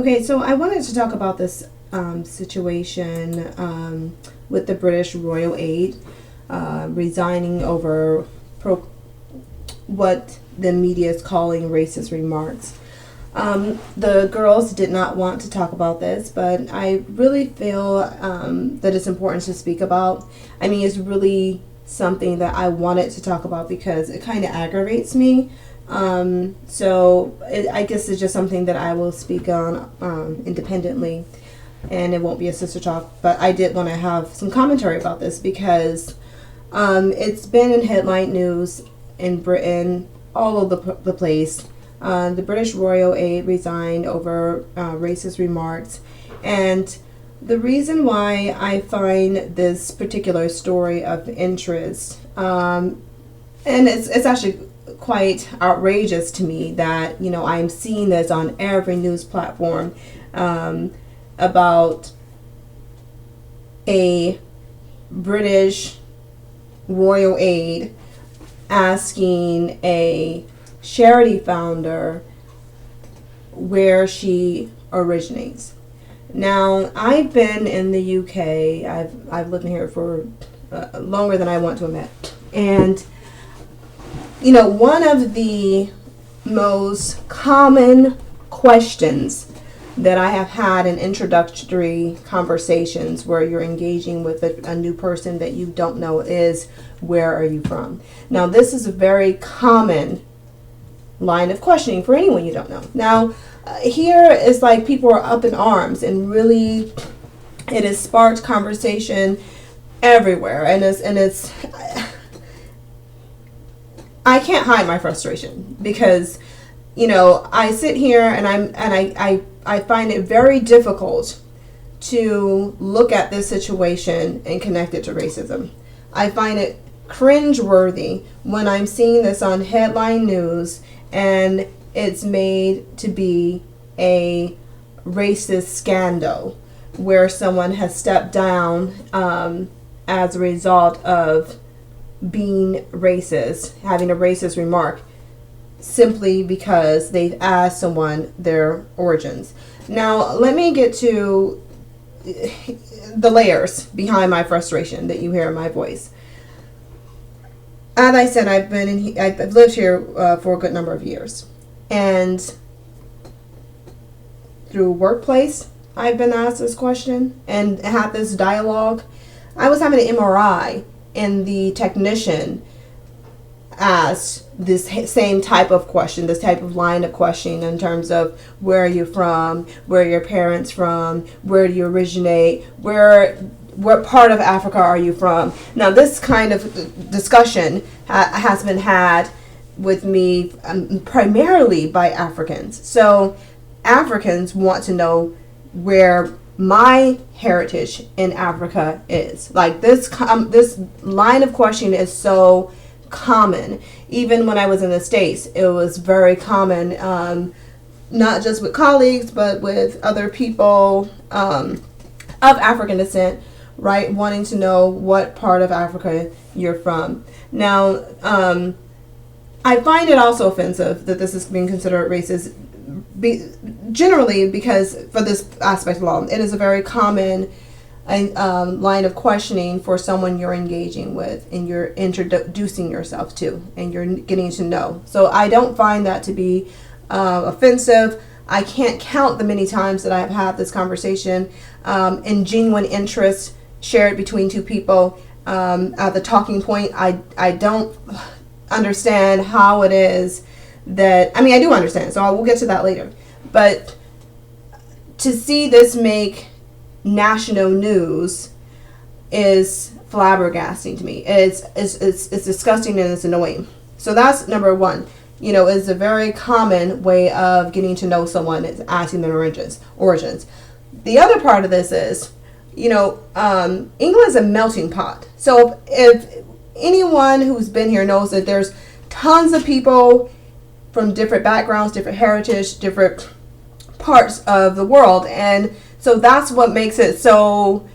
Okay, so I wanted to talk about this situation with the British royal aide resigning over what the media is calling racist remarks. The girls did not want to talk about this, but I really feel that it's important to speak about. I mean, it's really something that I wanted to talk about because it kind of aggravates me. I guess it's just something that I will speak on independently, and it won't be a sister talk. But I did want to have some commentary about this because it's been in headline news in Britain, all over the place. The British royal aide resigned over racist remarks, and the reason why I find this particular story of interest, and it's actually quite outrageous to me that I'm seeing this on every news platform about a British royal aide asking a charity founder where she originates. Now, I've been in the UK. I've lived in here for longer than I want to admit, and one of the most common questions that I have had in introductory conversations where you're engaging with a new person that you don't know is, where are you from? Now, this is a very common line of questioning for anyone you don't know. Now, here is like people are up in arms, and really it has sparked conversation everywhere, and it's I can't hide my frustration because I sit here and I find it very difficult to look at this situation and connect it to racism. I find it cringeworthy when I'm seeing this on headline news and it's made to be a racist scandal where someone has stepped down as a result of being racist, having a racist remark, simply because they've asked someone their origins. Now, let me get to the layers behind my frustration that you hear in my voice. As I said, I've lived here for a good number of years, and through workplace, I've been asked this question and had this dialogue. I was having an MRI, and the technician asked this same type of question, this type of line of questioning in terms of where are you from, where are your parents from, where do you originate, what part of Africa are you from? Now, this kind of discussion has been had with me primarily by Africans. So Africans want to know where my heritage in Africa is. Like this line of questioning is so common. Even when I was in the States, it was very common, not just with colleagues, but with other people of African descent, right? Wanting to know what part of Africa you're from. Now, I find it also offensive that this is being considered racist, generally because for this aspect of law, it is a very common line of questioning for someone you're engaging with and you're introducing yourself to and you're getting to know. So I don't find that to be offensive. I can't count the many times that I've had this conversation in genuine interest shared between two people. At the talking point, I don't understand how it is that, I mean, I do understand, so I will get to that later. But to see this make national news is flabbergasting to me. It's disgusting and it's annoying. So that's number one. It's a very common way of getting to know someone is asking their origins. The other part of this is, England is a melting pot. So if anyone who's been here knows that there's tons of people from different backgrounds, different heritage, different parts of the world. And so that's what makes it so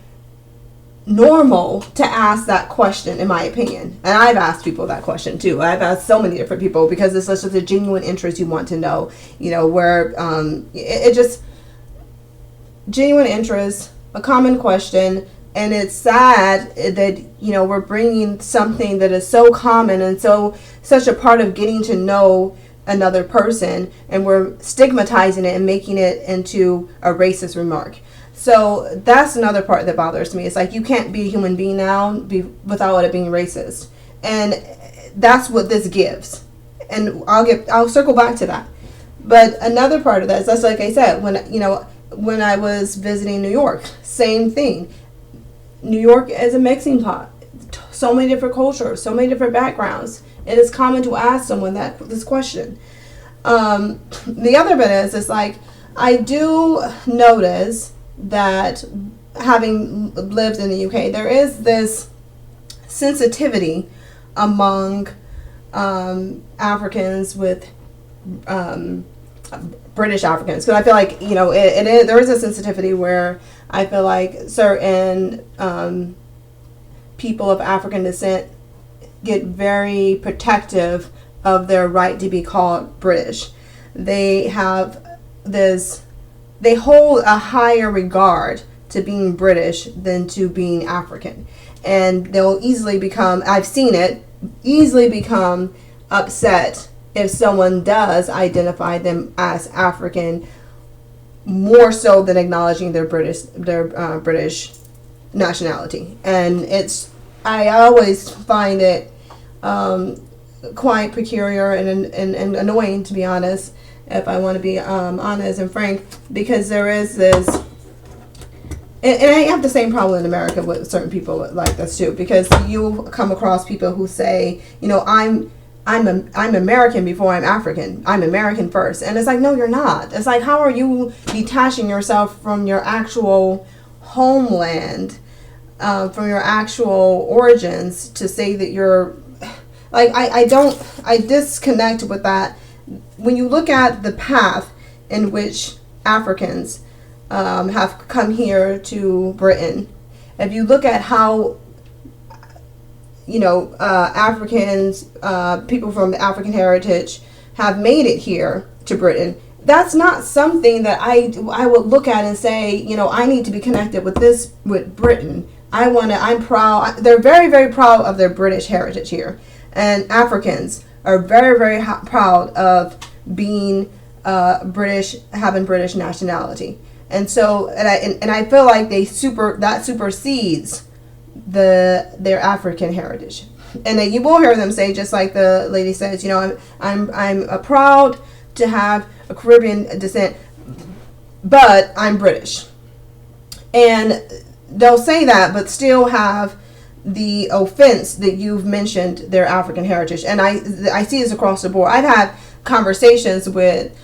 normal to ask that question, in my opinion. And I've asked people that question too. I've asked so many different people because it's such a genuine interest. You want to know, where it just, genuine interest, a common question, and it's sad that we're bringing something that is so common and such a part of getting to know another person, and we're stigmatizing it and making it into a racist remark. So that's another part that bothers me. It's like, you can't be a human being now without it being racist, and that's what this gives. And I'll circle back to that. But another part of that is, that's like I said, when I was visiting New York, same thing. New York is a mixing pot. So many different cultures, so many different backgrounds. It is common to ask someone this question. The other bit is, it's like, I do notice that, having lived in the UK, there is this sensitivity among Africans with British Africans, because I feel like there is a sensitivity where I feel like certain people of African descent get very protective of their right to be called British. They hold a higher regard to being British than to being African, and they'll easily become, I've seen it, upset if someone does identify them as African, more so than acknowledging their British nationality. And I always find it quite peculiar and annoying, to be honest, if I want to be honest and frank, because there is this, and I have the same problem in America with certain people like this too, because you come across people who say, I'm American before I'm African. I'm American first. And it's like, no, you're not. It's like, how are you detaching yourself from your actual homeland, from your actual origins, to say that you're, like, I disconnect with that. When you look at the path in which Africans have come here to Britain, if you look at how Africans, people from African heritage have made it here to Britain, that's not something that I would look at and say, I need to be connected with Britain. I'm proud. They're very, very proud of their British heritage here. And Africans are very, very proud of being British, having British nationality. And so, and I feel like that supersedes their African heritage. And then you will hear them say, just like the lady says, I'm proud to have a Caribbean descent, but I'm British. And they'll say that, but still have the offense that you've mentioned their African heritage. And I see this across the board. I've had conversations with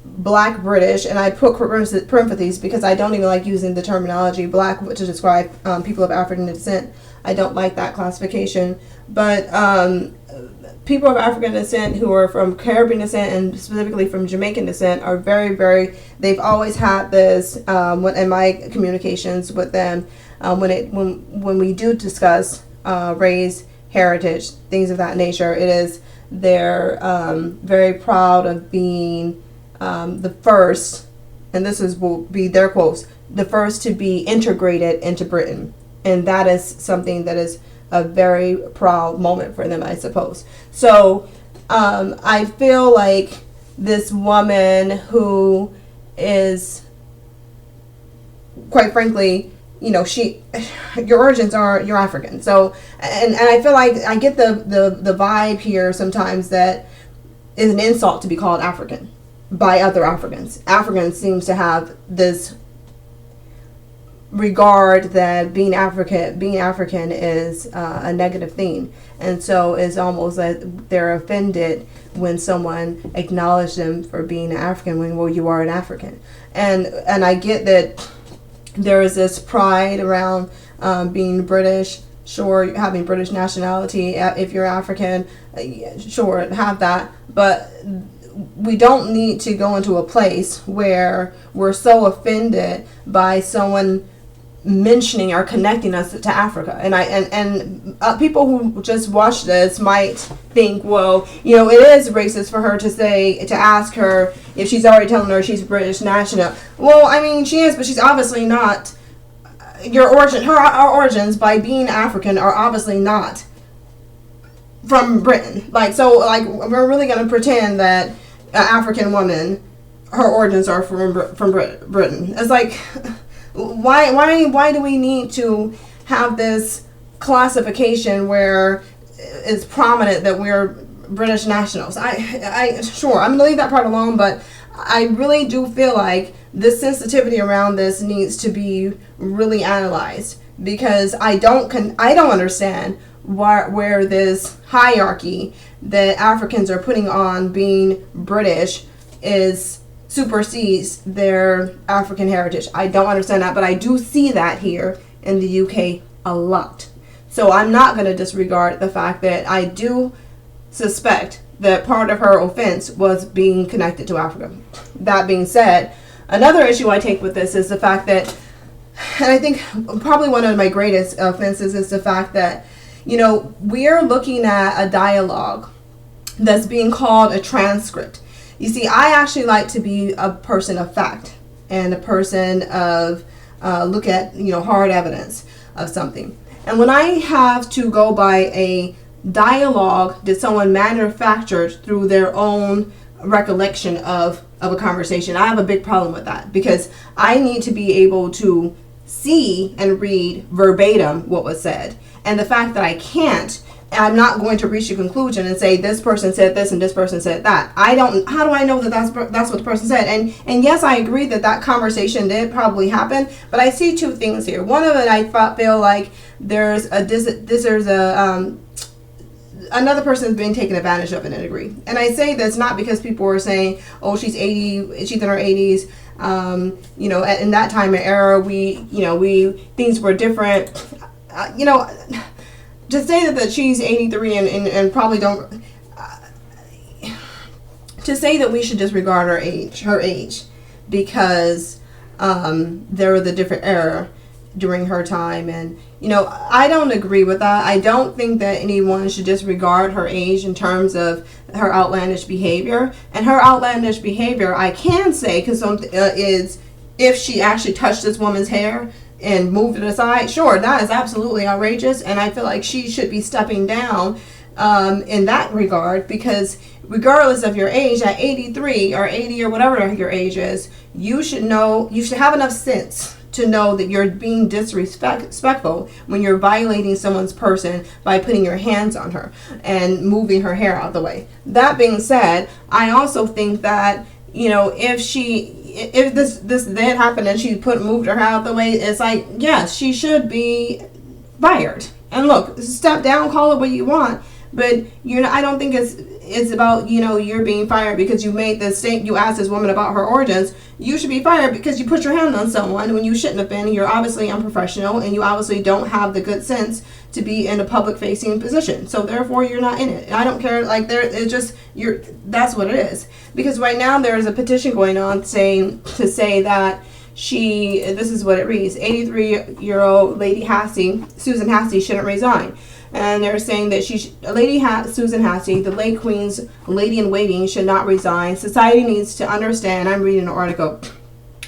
Black British, and I put parentheses because I don't even like using the terminology Black to describe people of African descent. I don't like that classification. But people of African descent who are from Caribbean descent and specifically from Jamaican descent are very, very, they've always had this, in my communications with them, when we do discuss race, heritage, things of that nature, they're very proud of being the first, and will be their quotes, the first to be integrated into Britain. And that is something that is a very proud moment for them, I suppose. So I feel like this woman who is, quite frankly, your origins you're African. So, and I feel like I get the vibe here sometimes that is an insult to be called African by other Africans. Africans seems to have this regard that being African is a negative thing, and so it's almost like they're offended when someone acknowledges them for being an African when, well, you are an African. And I get that there is this pride around being British. Sure, having British nationality, if you're African, sure, have that, but we don't need to go into a place where we're so offended by someone mentioning or connecting us to Africa. And people who just watch this might think, well, you know, it is racist for her to ask her if she's already telling her she's British national. Well, I mean, she is, but she's obviously not. Her origins by being African are obviously not from Britain. Like, so, like, we're really gonna pretend that an African woman, her origins are from Britain. It's like, why do we need to have this classification where it's prominent that we're British nationals? Sure, I'm gonna leave that part alone, but I really do feel like the sensitivity around this needs to be really analyzed, because I don't understand where this hierarchy that Africans are putting on being British supersedes their African heritage. I don't understand that, but I do see that here in the UK a lot. So I'm not going to disregard the fact that I do suspect that part of her offense was being connected to Africa. That being said, another issue I take with this is the fact that, and I think probably one of my greatest offenses is the fact that, you know, we're looking at a dialogue that's being called a transcript. You see, I actually like to be a person of fact and a person of look at, you know, hard evidence of something. And when I have to go by a dialogue that someone manufactured through their own recollection of a conversation, I have a big problem with that, because I need to be able to see and read verbatim what was said. And the fact that I can't, I'm not going to reach a conclusion and say this person said this and this person said that. How do I know that that's what the person said? And yes, I agree that conversation did probably happen, but I see two things here. One of it, I feel like there's another person's being taken advantage of in a degree. And I say this not because people are saying, oh, she's 80, she's in her 80s. You know, in that time and era, things were different. You know, to say that she's 83 and probably don't, to say that we should disregard her age because there was a different era during her time, and you know, I don't agree with that. I don't think that anyone should disregard her age in terms of her outlandish behavior. And her outlandish behavior, I can say, because is if she actually touched this woman's hair and moved it aside, sure, that is absolutely outrageous, and I feel like she should be stepping down in that regard, because regardless of your age, at 83 or 80 or whatever your age is, you should have enough sense to know that you're being disrespectful when you're violating someone's person by putting your hands on her and moving her hair out of the way. That being said, I also think that, you know, if this did happen and she moved her hair out of the way, it's like, yes, she should be fired. And look, step down, call it what you want, but I don't think it's about, you know, you're being fired because you made this statement, you asked this woman about her origins. You should be fired because you put your hand on someone when you shouldn't have been. You're obviously unprofessional, and you obviously don't have the good sense to be in a public facing position. So therefore you're not in it. And I don't care, like, that's what it is. Because right now there is a petition going on to say that this is what it reads: 83-year-old Lady Susan Hastie shouldn't resign. And they're saying that Susan Hastie, the late Queen's lady in waiting, should not resign. Society needs to understand, I'm reading an article,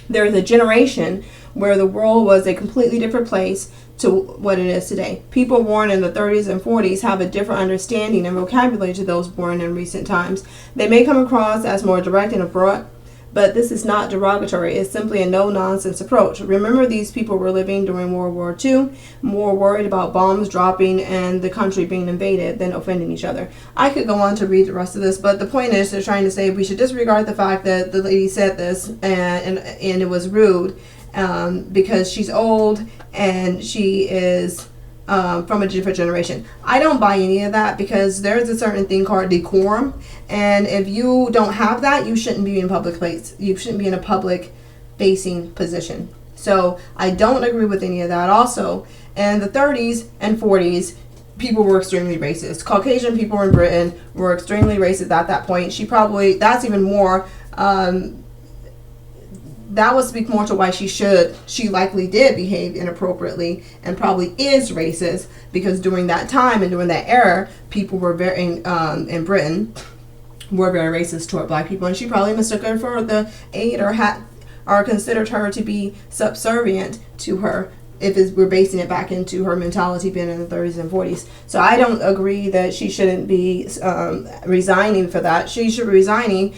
there is a generation where the world was a completely different place to what it is today. People born in the 30s and 40s have a different understanding and vocabulary to those born in recent times. They may come across as more direct and abrupt, but this is not derogatory. It's simply a no-nonsense approach. Remember, these people were living during World War II, more worried about bombs dropping and the country being invaded than offending each other. I could go on to read the rest of this, but the point is they're trying to say we should disregard the fact that the lady said this and it was rude because she's old and she is from a different generation. I don't buy any of that, because there's a certain thing called decorum, and if you don't have that, you shouldn't be in a public place. You shouldn't be in a public facing position. So I don't agree with any of that. Also, in the 30s and 40s, people were extremely racist. Caucasian people in Britain were extremely racist at that point. That's even more that would speak more to why she likely did behave inappropriately and probably is racist, because during that time and during that era, people were very in Britain were very racist toward black people, and she probably mistook her for the aide, or considered her to be subservient to her, if we're basing it back into her mentality being in the 30s and 40s. So I don't agree that she shouldn't be resigning for that. She should be resigning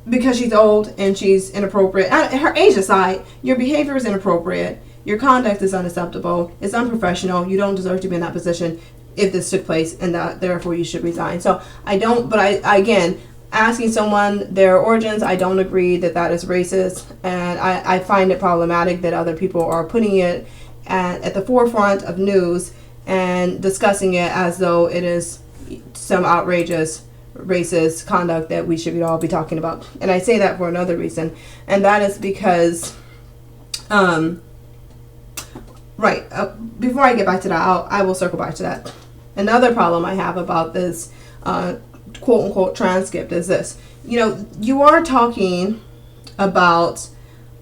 because she's old and she's inappropriate. Her age aside, your behavior is inappropriate. Your conduct is unacceptable. It's unprofessional. You don't deserve to be in that position if this took place, and that therefore you should resign. So I don't, but I again, asking someone their origins, I don't agree that that is racist, and I find it problematic that other people are putting it at the forefront of news and discussing it as though it is some outrageous racist conduct that we should all be talking about. And I say that for another reason, and that is because before I get back to that, I will circle back to that. Another problem I have about this quote unquote transcript is this. You are talking about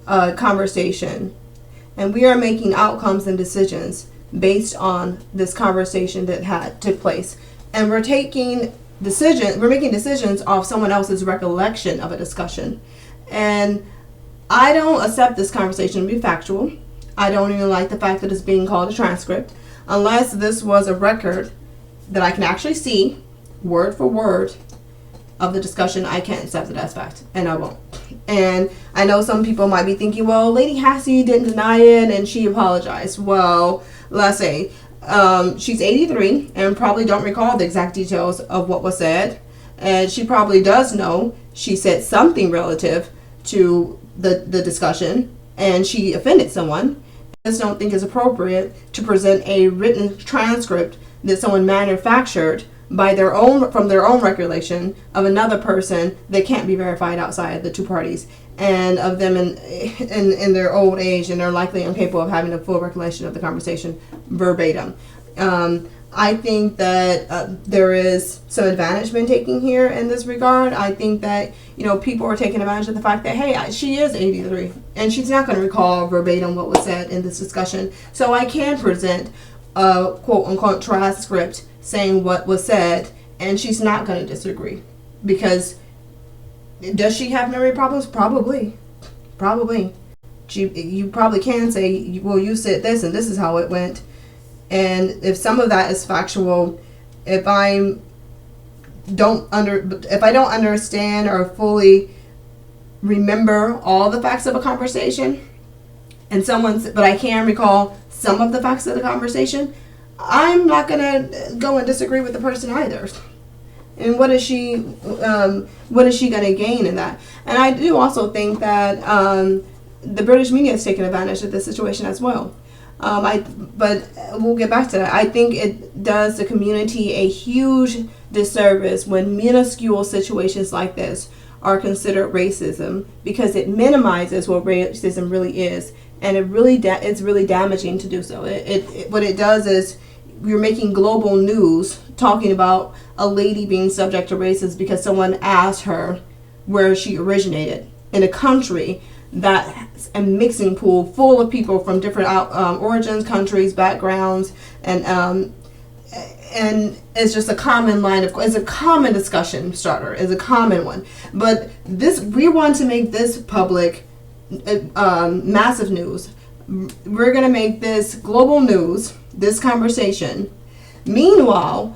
a conversation, and we are making outcomes and decisions based on this conversation that took place, and we're making decisions off someone else's recollection of a discussion. And I don't accept this conversation to be factual. I don't even like the fact that it's being called a transcript, unless this was a record that I can actually see word for word of the discussion. I can't accept it as fact, and I won't. And I know some people might be thinking, well, Lady Hassie didn't deny it and she apologized. Well, let's say she's 83 and probably don't recall the exact details of what was said, and she probably does know she said something relative to the discussion and she offended someone. I just don't think it's appropriate to present a written transcript that someone manufactured from their own recollection of another person that can't be verified outside the two parties, and of them in their old age, and they're likely incapable of having a full recollection of the conversation verbatim. I think that there is some advantage been taken here in this regard. I think that people are taking advantage of the fact that, hey, she is 83 and she's not going to recall verbatim what was said in this discussion, so I can present a quote unquote transcript saying what was said, and she's not going to disagree. Because does she have memory problems? Probably. You probably can say, well, you said this and this is how it went. And if some of that is factual, if I don't understand or fully remember all the facts of a conversation, but I can recall some of the facts of the conversation, I'm not gonna go and disagree with the person either. And what is she gonna gain in that? And I do also think that the British media has taken advantage of this situation as well. But we'll get back to that. I think it does the community a huge disservice when minuscule situations like this are considered racism, because it minimizes what racism really is, and it's really damaging to do so. What it does is you're making global news talking about a lady being subject to racism because someone asked her where she originated in a country that's a mixing pool full of people from different origins, countries, backgrounds, and it's just a common it's a common discussion starter, it's a common one. But we want to make this public, massive news. We're going to make this global news, this conversation. Meanwhile,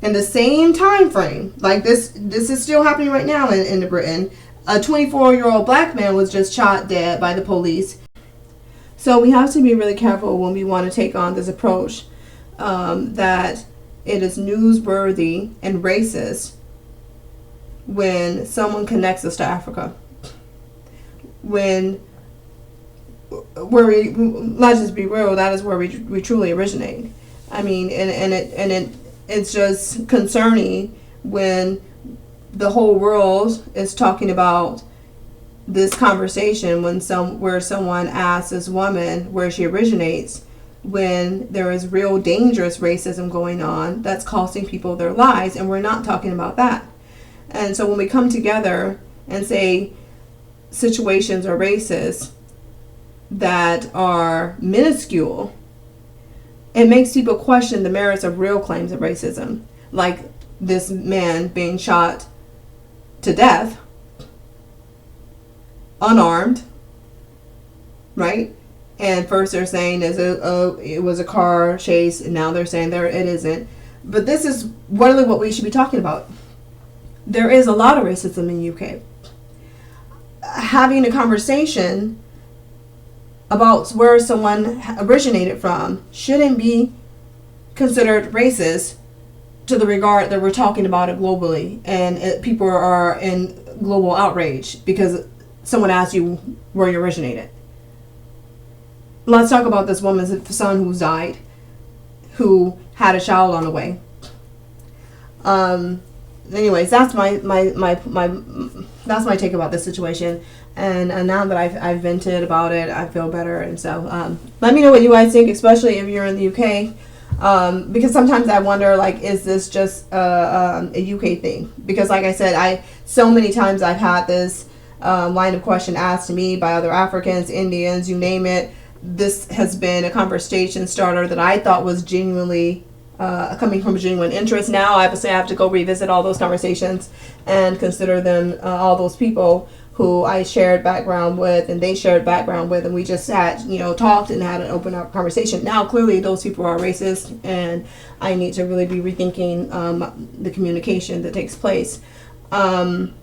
in the same time frame, like this is still happening right now in Britain, a 24-year-old black man was just shot dead by the police. So we have to be really careful when we want to take on this approach, that it is newsworthy and racist when someone connects us to Africa. Let's just be real, that is where we truly originate. I mean, it's just concerning when the whole world is talking about this conversation where someone asks this woman where she originates, when there is real dangerous racism going on that's costing people their lives, and we're not talking about that. And so when we come together and say, situations are racist that are minuscule, it makes people question the merits of real claims of racism, like this man being shot to death, unarmed, right? And first they're saying it was a car chase, and now they're saying it isn't. But this is really what we should be talking about. There is a lot of racism in the UK. Having a conversation about where someone originated from shouldn't be considered racist to the regard that we're talking about it globally, and people are in global outrage because someone asked you where you originated. Let's talk about this woman's son who's died, who had a child on the way. Anyways, that's my that's my take about this situation. And now that I've vented about it, I feel better. And so let me know what you guys think, especially if you're in the UK, because sometimes I wonder, like, is this just a UK thing? Because like I said, so many times I've had this line of question asked to me by other Africans, Indians, you name it. This has been a conversation starter that I thought was genuinely coming from a genuine interest. Now obviously I have to go revisit all those conversations and consider them all those people who I shared background with and they shared background with, and we just sat, talked and had an open up conversation. Now clearly those people are racist, and I need to really be rethinking the communication that takes place. And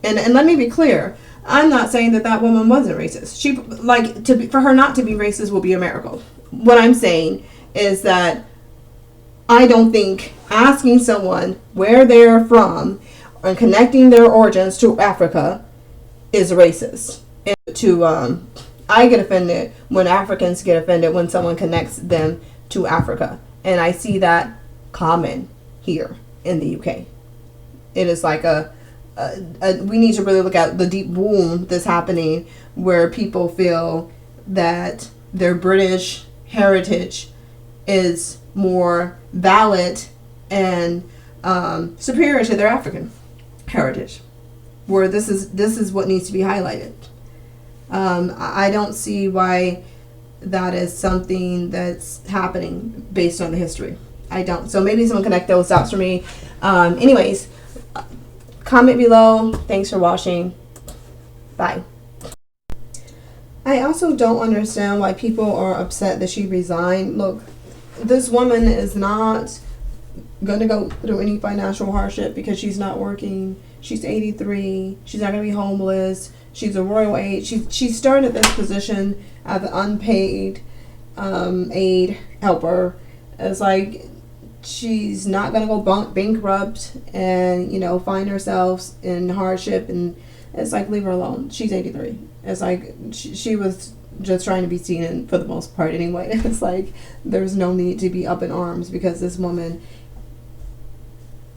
let me be clear, I'm not saying that woman wasn't racist. For her not to be racist will be a miracle. What I'm saying is that I don't think asking someone where they're from and connecting their origins to Africa is racist. And I get offended when Africans get offended when someone connects them to Africa, and I see that common here in the UK. It is like we need to really look at the deep wound that's happening, where people feel that their British heritage is more valid and superior to their African heritage, where this is what needs to be highlighted. I don't see why that is something that's happening based on the history. I don't. So maybe someone connect those dots for me. Anyways, comment below. Thanks for watching. Bye. I also don't understand why people are upset that she resigned. Look, this woman is not going to go through any financial hardship because she's not working. She's 83. She's not going to be homeless. She's a royal aide. She started this position as an unpaid aide helper. It's like she's not going to go bankrupt and, find herself in hardship. And it's like, leave her alone. She's 83. It's like she was just trying to be seen for the most part anyway. It's like there's no need to be up in arms because this woman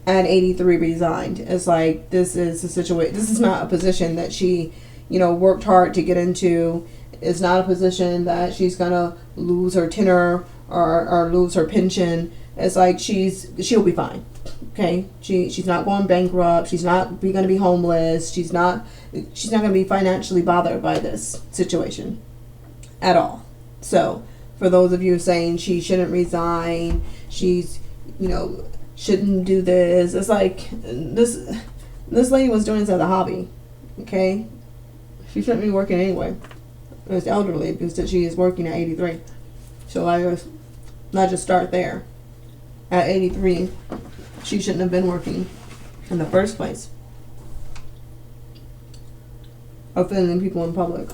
at 83 resigned. It's like this is a situation. This is not a position that she, worked hard to get into. It's not a position that she's gonna lose her tenure or lose her pension. It's like she'll be fine. Okay, she's not going bankrupt. She's not going to be homeless. She's not going to be financially bothered by this situation at all. So for those of you saying she shouldn't resign, she's shouldn't do this, it's like this lady was doing this as a hobby. Okay, she shouldn't be working anyway. It's elderly because she is working at 83. So not just start there. At 83, she shouldn't have been working in the first place, offending people in public.